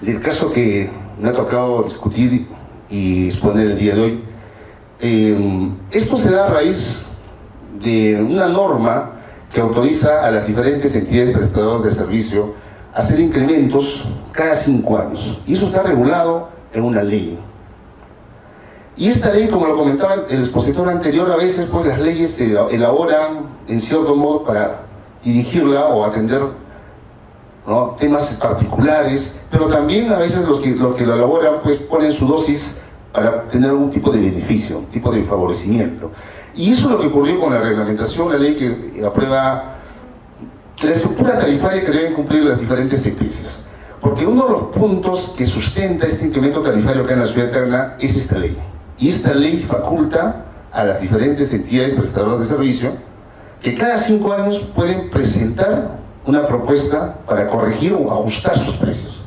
del caso que me ha tocado discutir y exponer el día de hoy. Esto se da a raíz de una norma que autoriza a las diferentes entidades prestadoras de servicio a hacer incrementos cada 5 años. Y eso está regulado en una ley. Y esta ley, como lo comentaba el expositor anterior, a veces pues las leyes se elaboran en cierto modo para dirigirla o atender, ¿no?, temas particulares, pero también a veces los que lo elaboran pues ponen su dosis para tener algún tipo de beneficio, un tipo de favorecimiento. Y eso es lo que ocurrió con la reglamentación, la ley que aprueba la estructura tarifaria que deben cumplir las diferentes EPS. Porque uno de los puntos que sustenta este incremento tarifario acá en la ciudad de Tacna es esta ley. Y esta ley faculta a las diferentes entidades prestadoras de servicio que cada 5 años pueden presentar una propuesta para corregir o ajustar sus precios.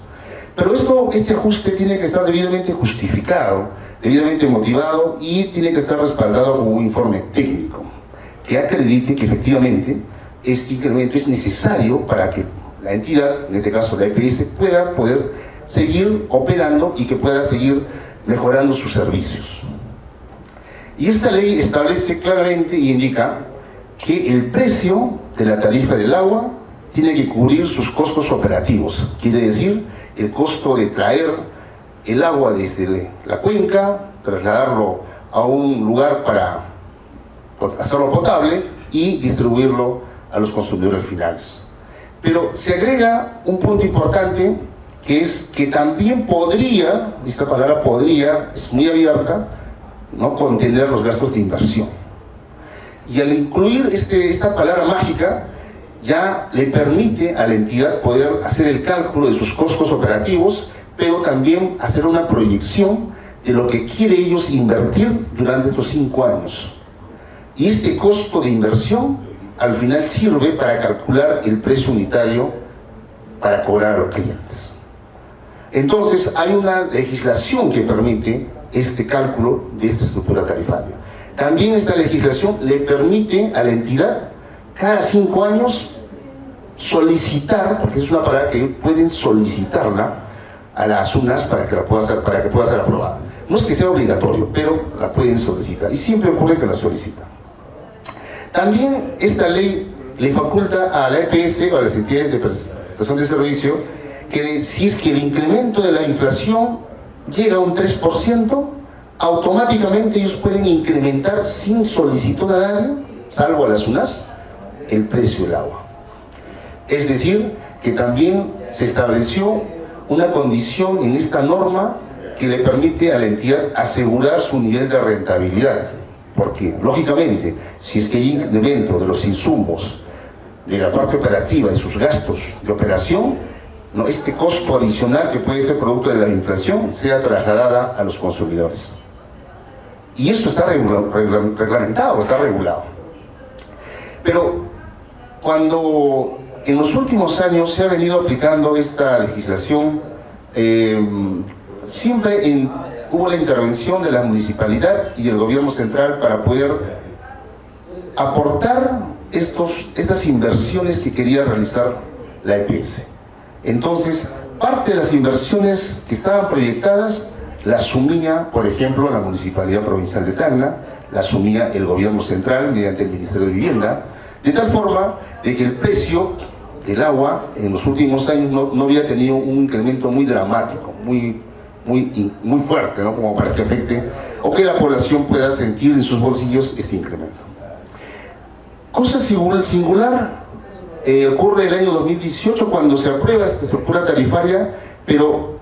Pero este ajuste tiene que estar debidamente justificado, debidamente motivado y tiene que estar respaldado con un informe técnico que acredite que efectivamente este incremento es necesario para que la entidad, en este caso la EPS, pueda poder seguir operando y que pueda seguir mejorando sus servicios. Y esta ley establece claramente y indica que el precio de la tarifa del agua tiene que cubrir sus costos operativos, quiere decir el costo de traer el agua desde la cuenca, trasladarlo a un lugar para hacerlo potable y distribuirlo a los consumidores finales. Pero se agrega un punto importante, que es que también podría, esta palabra podría, es muy abierta, ¿no?, contener los gastos de inversión. Y al incluir esta palabra mágica, ya le permite a la entidad poder hacer el cálculo de sus costos operativos, pero también hacer una proyección de lo que quiere ellos invertir durante estos 5 años. Y este costo de inversión al final sirve para calcular el precio unitario para cobrar a los clientes. Entonces hay una legislación que permite este cálculo de esta estructura tarifaria. También esta legislación le permite a la entidad cada 5 años solicitar, porque es una palabra que pueden solicitarla a las UNAS para que pueda ser aprobada. No es que sea obligatorio, pero la pueden solicitar y siempre ocurre que la solicitan. También esta ley le faculta a la EPS o a las entidades de prestación de servicio que si es que el incremento de la inflación llega a un 3%, automáticamente ellos pueden incrementar sin solicitud a nadie, salvo a las UNAS, el precio del agua. Es decir, que también se estableció una condición en esta norma que le permite a la entidad asegurar su nivel de rentabilidad. Porque, lógicamente, si es que hay incremento de los insumos, de la parte operativa, de sus gastos de operación, ¿no?, este costo adicional que puede ser producto de la inflación sea trasladada a los consumidores. Y esto está reglamentado, está regulado. Pero cuando en los últimos años se ha venido aplicando esta legislación, siempre hubo la intervención de la municipalidad y del gobierno central para poder aportar estas inversiones que quería realizar la EPS. Entonces, parte de las inversiones que estaban proyectadas la asumía, por ejemplo, la Municipalidad Provincial de Tacna, la asumía el gobierno central mediante el Ministerio de Vivienda, de tal forma de que el precio del agua en los últimos años no había tenido un incremento muy dramático, muy fuerte, ¿no?, como para que afecte o que la población pueda sentir en sus bolsillos este incremento. Cosa singular ocurre el año 2018 cuando se aprueba esta estructura tarifaria, pero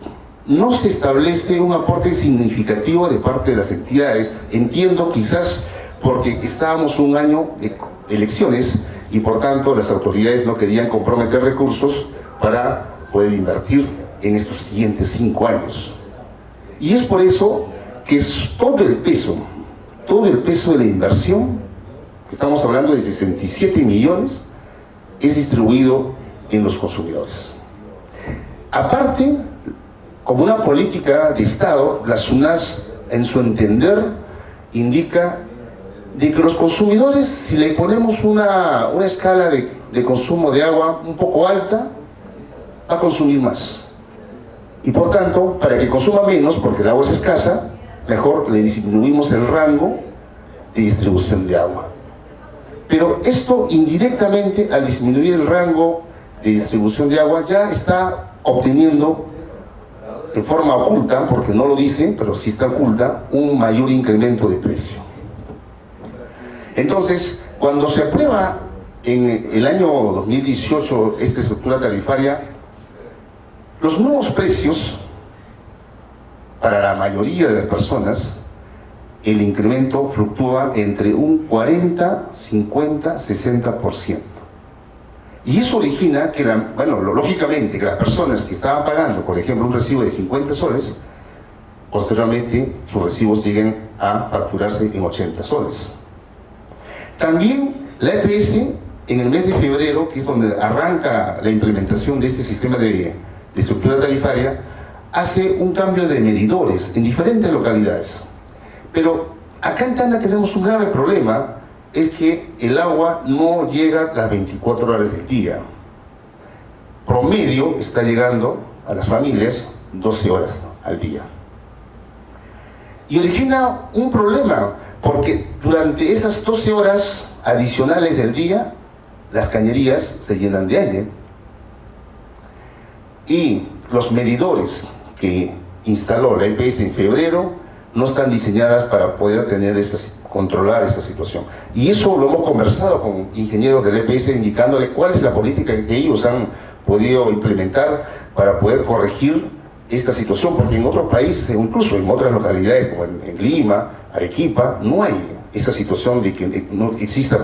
no se establece un aporte significativo de parte de las entidades. Entiendo quizás porque estábamos un año de elecciones y por tanto las autoridades no querían comprometer recursos para poder invertir en estos siguientes 5 años. Y es por eso que todo el peso de la inversión, estamos hablando de 67 millones, es distribuido en los consumidores. Aparte, como una política de Estado, la SUNAS, en su entender, indica de que los consumidores, si le ponemos una escala de consumo de agua un poco alta, va a consumir más. Y por tanto, para que consuma menos, porque el agua es escasa, mejor le disminuimos el rango de distribución de agua. Pero esto indirectamente, al disminuir el rango de distribución de agua, ya está obteniendo en forma oculta, porque no lo dice, pero sí está oculta, un mayor incremento de precio. Entonces, cuando se aprueba en el año 2018 esta estructura tarifaria, los nuevos precios, para la mayoría de las personas, el incremento fluctúa entre un 40, 50, 60%. Y eso origina que, lógicamente, que las personas que estaban pagando, por ejemplo, un recibo de 50 soles, posteriormente sus recibos lleguen a facturarse en 80 soles. También la EPS, en el mes de febrero, que es donde arranca la implementación de este sistema de estructura tarifaria, hace un cambio de medidores en diferentes localidades. Pero acá en Tacna tenemos un grave problema, es que el agua no llega las 24 horas del día. Promedio está llegando a las familias 12 horas al día. Y origina un problema, porque durante esas 12 horas adicionales del día, las cañerías se llenan de aire. Y los medidores que instaló la EPS en febrero no están diseñadas para poder controlar esa situación. Y eso lo hemos conversado con ingenieros del EPS, indicándole cuál es la política que ellos han podido implementar para poder corregir esta situación, porque en otros países, incluso en otras localidades como en Lima, Arequipa, no hay esa situación de que no exista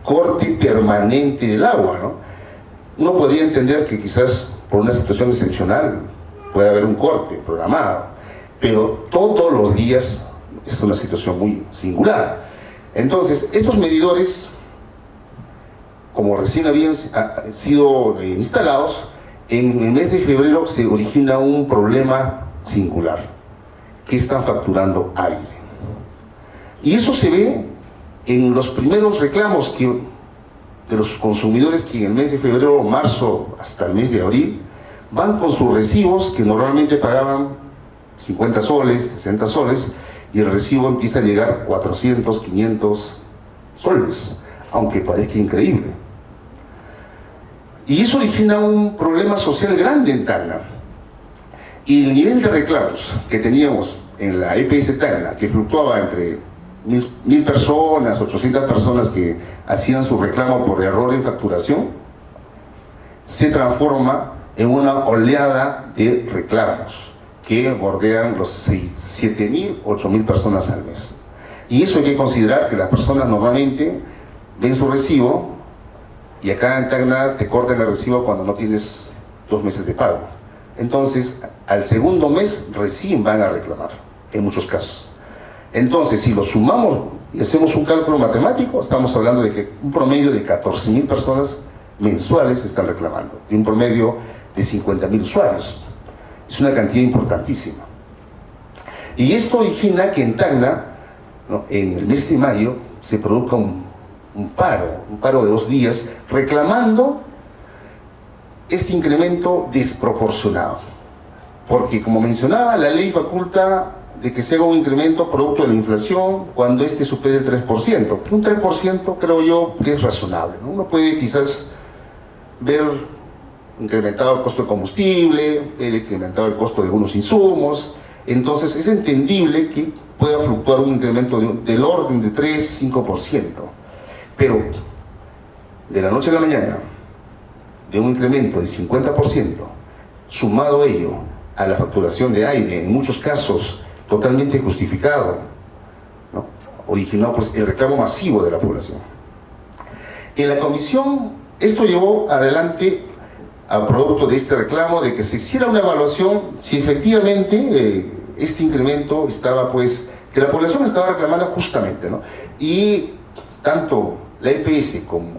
corte permanente del agua, ¿no? Uno podría entender que quizás por una situación excepcional puede haber un corte programado, pero todos los días es una situación muy singular. Entonces, estos medidores, como recién habían sido instalados, en el mes de febrero se origina un problema singular, que están facturando aire. Y eso se ve en los primeros reclamos de los consumidores que en el mes de febrero, marzo, hasta el mes de abril, van con sus recibos que normalmente pagaban 50 soles, 60 soles, y el recibo empieza a llegar a 400, 500 soles, aunque parezca increíble. Y eso origina un problema social grande en Tacna. Y el nivel de reclamos que teníamos en la EPS Tacna, que fluctuaba entre 1000 personas, 800 personas que hacían su reclamo por error en facturación, se transforma en una oleada de reclamos que bordean los 7.000, 8.000 personas al mes. Y eso hay que considerar que las personas normalmente ven su recibo y acá en Tacna te cortan el recibo cuando no tienes 2 meses de pago. Entonces, al segundo mes recién van a reclamar, en muchos casos. Entonces, si lo sumamos y hacemos un cálculo matemático, estamos hablando de que un promedio de 14.000 personas mensuales están reclamando, y un promedio de 50.000 usuarios. Es una cantidad importantísima. Y esto origina que en Tacna, ¿no?, en el mes de mayo, se produzca un paro de 2 días, reclamando este incremento desproporcionado. Porque, como mencionaba, la ley faculta de que se haga un incremento producto de la inflación cuando este supere el 3%. Un 3% creo yo que es razonable, ¿no? Uno puede quizás ver incrementado el costo de combustible, incrementado el costo de algunos insumos, entonces es entendible que pueda fluctuar un incremento del orden de 3-5%. Pero de la noche a la mañana, de un incremento de 50%, sumado ello a la facturación de aire, en muchos casos totalmente justificado, ¿no?, originó el reclamo masivo de la población. En la comisión, esto llevó adelante a producto de este reclamo de que se hiciera una evaluación si efectivamente este incremento estaba, que la población estaba reclamando justamente, ¿no? Y tanto la EPS como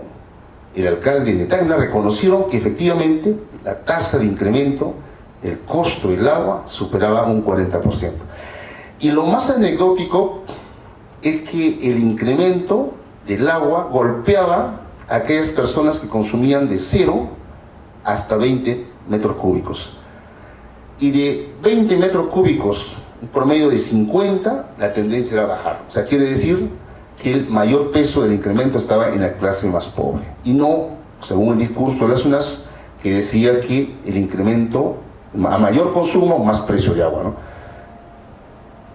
el alcalde de Tacna reconocieron que efectivamente la tasa de incremento, el costo del agua, superaba un 40%. Y lo más anecdótico es que el incremento del agua golpeaba a aquellas personas que consumían de 0 hasta 20 metros cúbicos. y de 20 metros cúbicos, un promedio de 50, la tendencia era a bajar. O sea, quiere decir que el mayor peso del incremento estaba en la clase más pobre, y no, según el discurso de las UNAS, que decía que el incremento, a mayor consumo, más precio de agua, ¿no?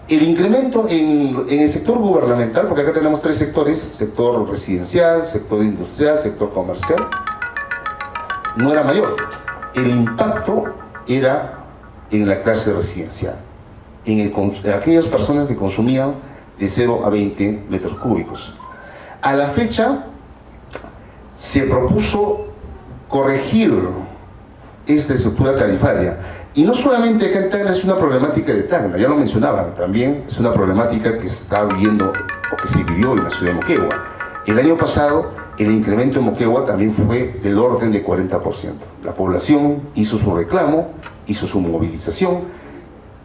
El incremento en el sector gubernamental, porque acá tenemos tres sectores, sector residencial, sector industrial, sector comercial, no era mayor. El impacto era en la clase residencial, en aquellas personas que consumían de 0 a 20 metros cúbicos. A la fecha se propuso corregir esta estructura tarifaria. Y no solamente acá en Tacna es una problemática de Tacna, ya lo mencionaban, también es una problemática que se está viviendo o que se vivió en la ciudad de Moquegua. El año pasado el incremento en Moquegua también fue del orden de 40%. La población hizo su reclamo, hizo su movilización,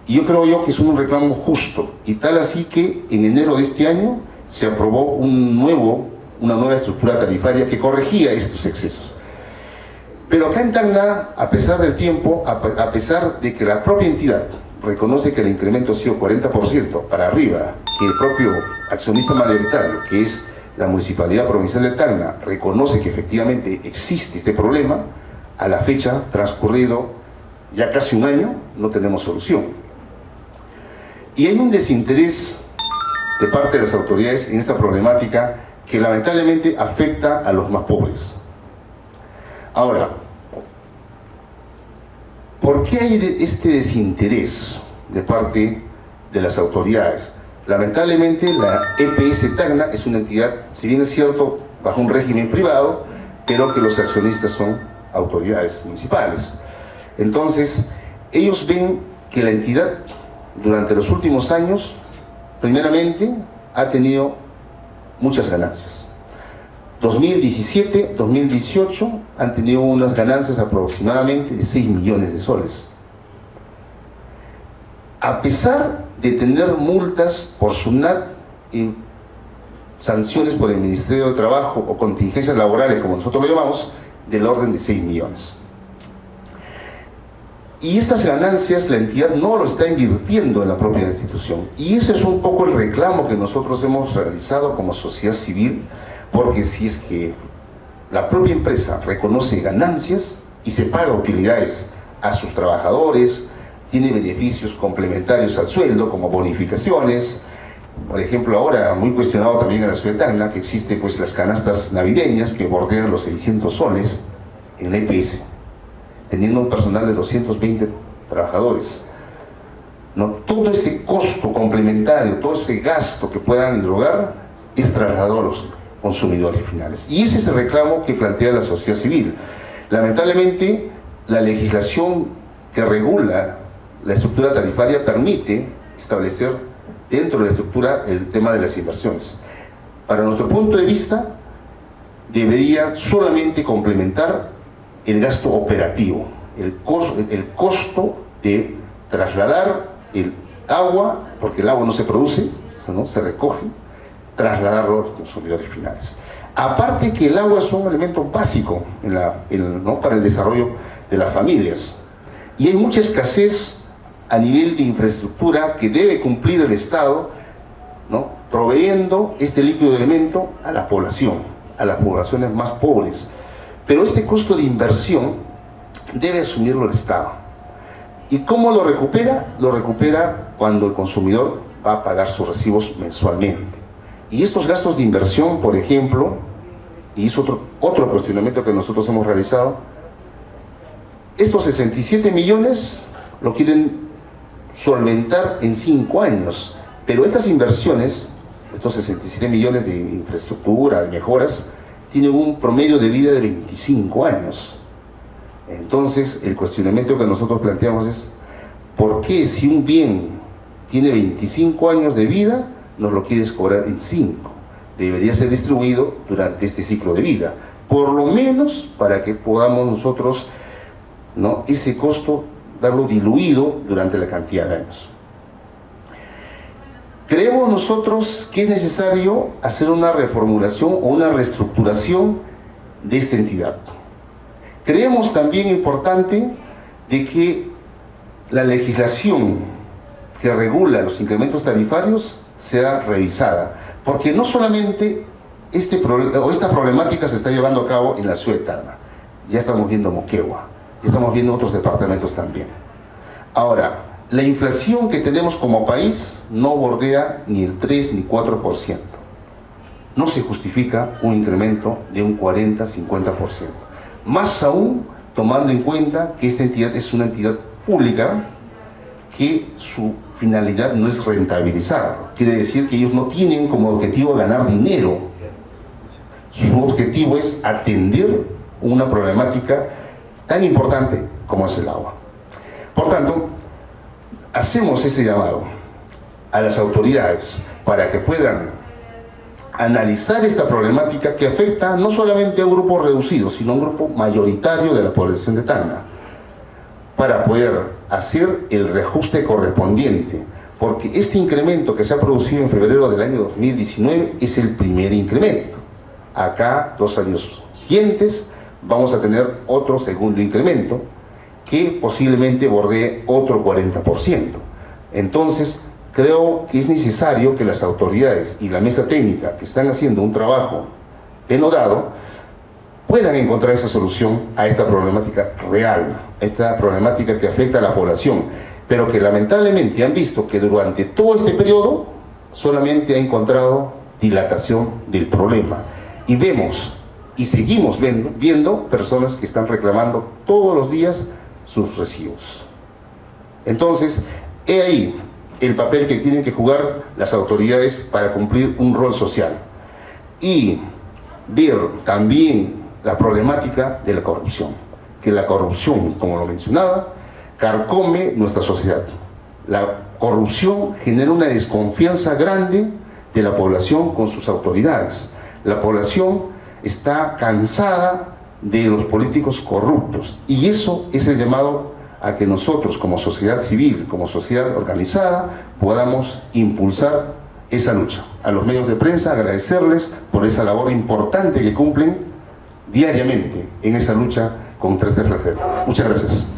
y yo creo que es un reclamo justo, y tal así que en enero de este año se aprobó una nueva estructura tarifaria que corregía estos excesos. Pero acá en Tacna, a pesar del tiempo, a pesar de que la propia entidad reconoce que el incremento ha sido 40% para arriba, que el propio accionista mayoritario, que es la Municipalidad Provincial de Tacna, reconoce que efectivamente existe este problema, a la fecha, transcurrido ya casi un año, no tenemos solución. Y hay un desinterés de parte de las autoridades en esta problemática que lamentablemente afecta a los más pobres. Ahora, ¿por qué hay este desinterés de parte de las autoridades? Lamentablemente la EPS Tacna es una entidad, si bien es cierto, bajo un régimen privado, pero que los accionistas son autoridades municipales. Entonces, ellos ven que la entidad durante los últimos años, primeramente, ha tenido muchas ganancias. 2017, 2018 han tenido unas ganancias aproximadamente de 6 millones de soles. A pesar de tener multas por SUNAT y sanciones por el Ministerio de Trabajo o contingencias laborales, como nosotros lo llamamos, del orden de 6 millones. Y estas ganancias la entidad no lo está invirtiendo en la propia institución. Y ese es un poco el reclamo que nosotros hemos realizado como sociedad civil, porque si es que la propia empresa reconoce ganancias y se paga utilidades a sus trabajadores, tiene beneficios complementarios al sueldo, como bonificaciones. Por ejemplo, ahora muy cuestionado también en la ciudad de Tacna, que existe pues las canastas navideñas que bordean los 600 soles en la EPS, teniendo un personal de 220 trabajadores. ¿No? Todo ese costo complementario, todo ese gasto que puedan erogar es trasladado a los consumidores finales. Y ese es el reclamo que plantea la sociedad civil. Lamentablemente, la legislación que regula la estructura tarifaria permite establecer dentro de la estructura el tema de las inversiones. Para nuestro punto de vista, debería solamente complementar el gasto operativo, el costo de trasladar el agua, porque el agua no se produce, ¿no? Se recoge, trasladarlo a los consumidores finales. Aparte que el agua es un elemento básico ¿no? para el desarrollo de las familias. Y hay mucha escasez a nivel de infraestructura que debe cumplir el Estado, ¿no? Proveyendo este líquido elemento a la población, a las poblaciones más pobres. Pero este costo de inversión debe asumirlo el Estado. ¿Y cómo lo recupera? Lo recupera cuando el consumidor va a pagar sus recibos mensualmente. Y estos gastos de inversión, por ejemplo, y es otro cuestionamiento que nosotros hemos realizado, estos 67 millones lo quieren solventar en 5 años, pero estas inversiones, estos 67 millones de infraestructura, de mejoras, tienen un promedio de vida de 25 años. Entonces, el cuestionamiento que nosotros planteamos es, ¿por qué si un bien tiene 25 años de vida, nos lo quieres cobrar en 5? Debería ser distribuido durante este ciclo de vida, por lo menos para que podamos nosotros, ¿no? ese costo darlo diluido durante la cantidad de años. Creemos nosotros que es necesario hacer una reformulación o una reestructuración de esta entidad. Creemos también importante de que la legislación que regula los incrementos tarifarios sea revisada, porque no solamente esta problemática se está llevando a cabo en la ciudad de Tacna, ya estamos viendo Moquegua, ya estamos viendo otros departamentos también. Ahora, la inflación que tenemos como país no bordea ni el 3 ni 4%. No se justifica un incremento de un 40-50%. Más aún, tomando en cuenta que esta entidad es una entidad pública que su finalidad no es rentabilizar. Quiere decir que ellos no tienen como objetivo ganar dinero. Su objetivo es atender una problemática tan importante como es el agua. Por tanto, hacemos ese llamado a las autoridades para que puedan analizar esta problemática que afecta no solamente a un grupo reducido, sino a un grupo mayoritario de la población de Tacna, para poder hacer el reajuste correspondiente, porque este incremento que se ha producido en febrero del año 2019 es el primer incremento. Acá, 2 años siguientes, vamos a tener otro segundo incremento que posiblemente bordee otro 40%. Entonces, creo que es necesario que las autoridades y la mesa técnica que están haciendo un trabajo denodado puedan encontrar esa solución a esta problemática real, esta problemática que afecta a la población, pero que lamentablemente han visto que durante todo este periodo solamente ha encontrado dilatación del problema. Y vemos y seguimos viendo personas que están reclamando todos los días sus recibos. Entonces, he ahí el papel que tienen que jugar las autoridades para cumplir un rol social y ver también la problemática de la corrupción, que la corrupción, como lo mencionaba, carcome nuestra sociedad. La corrupción genera una desconfianza grande de la población con sus autoridades. La población está cansada de los políticos corruptos y eso es el llamado a que nosotros como sociedad civil, como sociedad organizada, podamos impulsar esa lucha. A los medios de prensa agradecerles por esa labor importante que cumplen diariamente en esa lucha contra este flagelo. Muchas gracias.